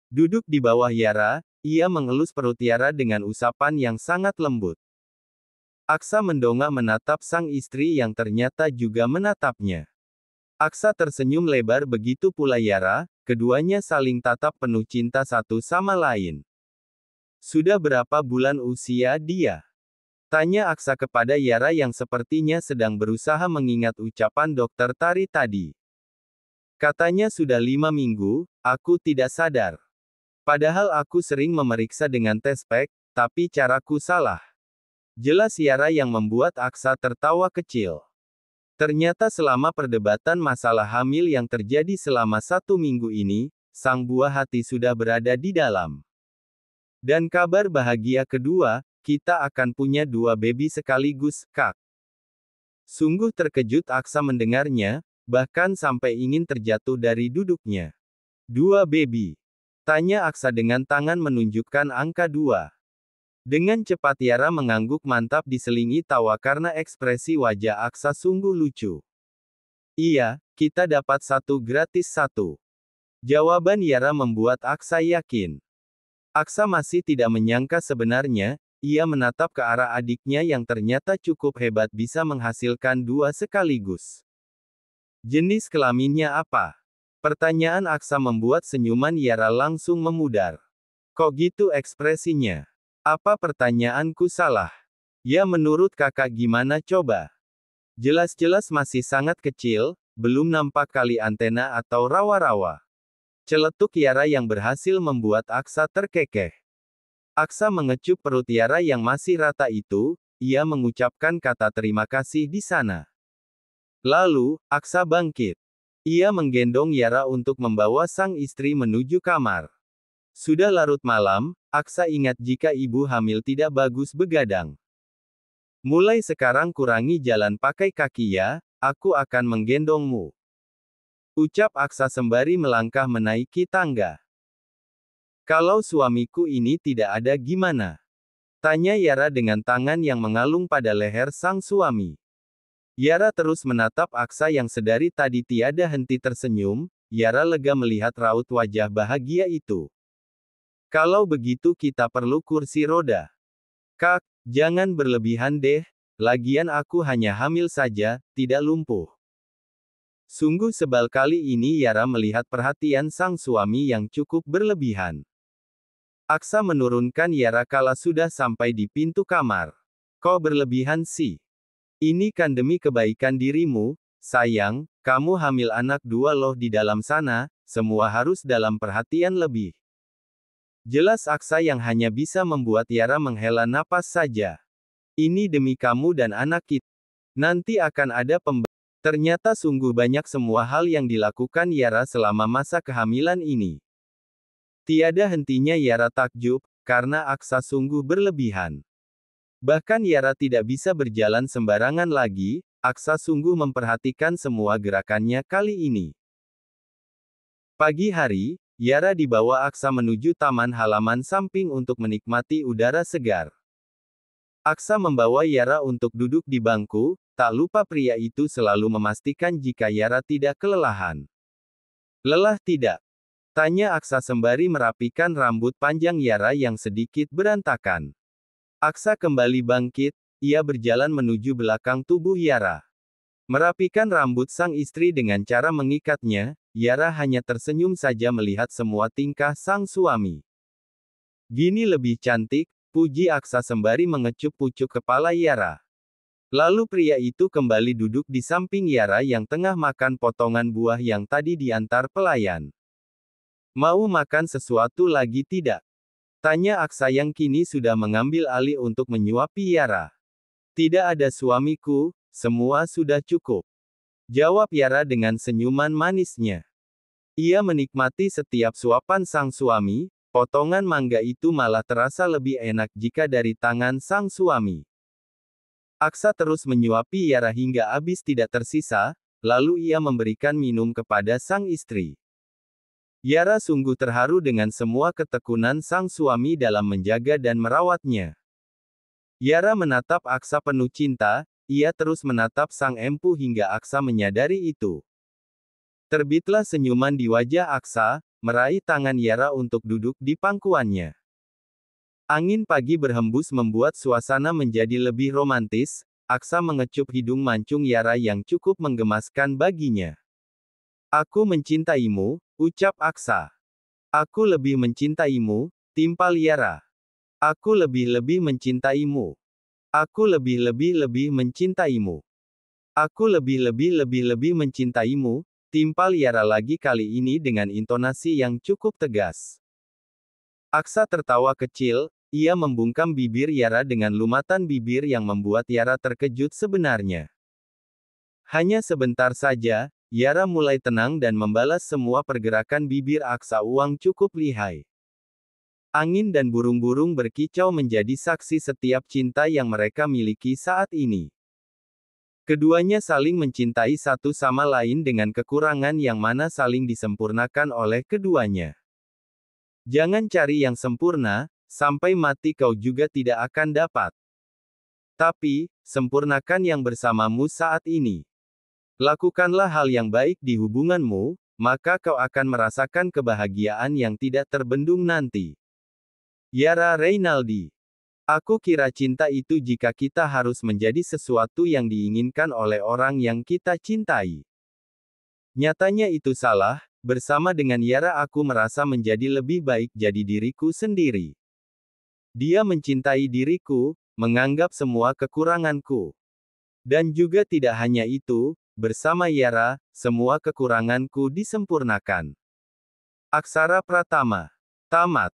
Duduk di bawah Yara, ia mengelus perut Yara dengan usapan yang sangat lembut. Aksa mendongak menatap sang istri yang ternyata juga menatapnya. Aksa tersenyum lebar, begitu pula Yara, keduanya saling tatap penuh cinta satu sama lain. Sudah berapa bulan usia dia? Tanya Aksa kepada Yara yang sepertinya sedang berusaha mengingat ucapan dokter Tari tadi. Katanya sudah 5 minggu, aku tidak sadar. Padahal aku sering memeriksa dengan tes pack, tapi caraku salah. Jelas Yara yang membuat Aksa tertawa kecil. Ternyata selama perdebatan masalah hamil yang terjadi selama 1 minggu ini, sang buah hati sudah berada di dalam. Dan kabar bahagia kedua, kita akan punya 2 baby sekaligus, Kak. Sungguh terkejut Aksa mendengarnya, bahkan sampai ingin terjatuh dari duduknya. 2 baby? Tanya Aksa dengan tangan menunjukkan angka 2. Dengan cepat Yara mengangguk mantap diselingi tawa karena ekspresi wajah Aksa sungguh lucu. Iya, kita dapat 1 gratis 1. Jawaban Yara membuat Aksa yakin. Aksa masih tidak menyangka sebenarnya, ia menatap ke arah adiknya yang ternyata cukup hebat bisa menghasilkan 2 sekaligus. Jenis kelaminnya apa? Pertanyaan Aksa membuat senyuman Yara langsung memudar. Kok gitu ekspresinya? Apa pertanyaanku salah? Ya menurut kakak gimana coba? Jelas-jelas masih sangat kecil, belum nampak kali antena atau rawa-rawa. Celetuk Yara yang berhasil membuat Aksa terkekeh. Aksa mengecup perut Yara yang masih rata itu, ia mengucapkan kata terima kasih di sana. Lalu, Aksa bangkit. Ia menggendong Yara untuk membawa sang istri menuju kamar. Sudah larut malam, Aksa ingat jika ibu hamil tidak bagus begadang. Mulai sekarang kurangi jalan pakai kaki ya, aku akan menggendongmu. Ucap Aksa sembari melangkah menaiki tangga. Kalau suamiku ini tidak ada gimana? Tanya Yara dengan tangan yang mengalung pada leher sang suami. Yara terus menatap Aksa yang sedari tadi tiada henti tersenyum, Yara lega melihat raut wajah bahagia itu. Kalau begitu kita perlu kursi roda. Kak, jangan berlebihan deh, lagian aku hanya hamil saja, tidak lumpuh. Sungguh sebal kali ini Yara melihat perhatian sang suami yang cukup berlebihan. Aksa menurunkan Yara kala sudah sampai di pintu kamar. Kau berlebihan sih. Ini kan demi kebaikan dirimu, sayang, kamu hamil anak 2 loh di dalam sana, semua harus dalam perhatian lebih. Jelas Aksa yang hanya bisa membuat Yara menghela napas saja. Ini demi kamu dan anak kita. Nanti akan ada Ternyata sungguh banyak semua hal yang dilakukan Yara selama masa kehamilan ini. Tiada hentinya Yara takjub, karena Aksa sungguh berlebihan. Bahkan Yara tidak bisa berjalan sembarangan lagi, Aksa sungguh memperhatikan semua gerakannya kali ini. Pagi hari, Yara dibawa Aksa menuju taman halaman samping untuk menikmati udara segar. Aksa membawa Yara untuk duduk di bangku, tak lupa pria itu selalu memastikan jika Yara tidak kelelahan. Lelah tidak? Tanya Aksa sembari merapikan rambut panjang Yara yang sedikit berantakan. Aksa kembali bangkit, ia berjalan menuju belakang tubuh Yara. Merapikan rambut sang istri dengan cara mengikatnya, Yara hanya tersenyum saja melihat semua tingkah sang suami. Gini lebih cantik, puji Aksa sembari mengecup pucuk kepala Yara. Lalu pria itu kembali duduk di samping Yara yang tengah makan potongan buah yang tadi diantar pelayan. Mau makan sesuatu lagi tidak? Tanya Aksa yang kini sudah mengambil alih untuk menyuapi Yara. Tidak ada suamiku, semua sudah cukup. Jawab Yara dengan senyuman manisnya. Ia menikmati setiap suapan sang suami, potongan mangga itu malah terasa lebih enak jika dari tangan sang suami. Aksa terus menyuapi Yara hingga habis tidak tersisa, lalu ia memberikan minum kepada sang istri. Yara sungguh terharu dengan semua ketekunan sang suami dalam menjaga dan merawatnya. Yara menatap Aksa penuh cinta, ia terus menatap sang empu hingga Aksa menyadari itu. Terbitlah senyuman di wajah Aksa, meraih tangan Yara untuk duduk di pangkuannya. Angin pagi berhembus membuat suasana menjadi lebih romantis. Aksa mengecup hidung mancung Yara yang cukup menggemaskan baginya. Aku mencintaimu, ucap Aksa. Aku lebih mencintaimu, timpal Yara. Aku lebih-lebih mencintaimu. Aku lebih-lebih mencintaimu. Aku lebih-lebih mencintaimu, timpal Yara lagi kali ini dengan intonasi yang cukup tegas. Aksa tertawa kecil, ia membungkam bibir Yara dengan lumatan bibir yang membuat Yara terkejut sebenarnya. Hanya sebentar saja, Yara mulai tenang dan membalas semua pergerakan bibir Aksa. Uang cukup lihai. Angin dan burung-burung berkicau menjadi saksi setiap cinta yang mereka miliki saat ini. Keduanya saling mencintai satu sama lain dengan kekurangan yang mana saling disempurnakan oleh keduanya. Jangan cari yang sempurna, sampai mati kau juga tidak akan dapat. Tapi, sempurnakan yang bersamamu saat ini. Lakukanlah hal yang baik di hubunganmu, maka kau akan merasakan kebahagiaan yang tidak terbendung nanti. Yara Reynaldi. Aku kira cinta itu jika kita harus menjadi sesuatu yang diinginkan oleh orang yang kita cintai. Nyatanya itu salah, bersama dengan Yara aku merasa menjadi lebih baik jadi diriku sendiri. Dia mencintai diriku, menganggap semua kekuranganku. Dan juga tidak hanya itu, bersama Yara, semua kekuranganku disempurnakan. Aksara Pratama. Tamat.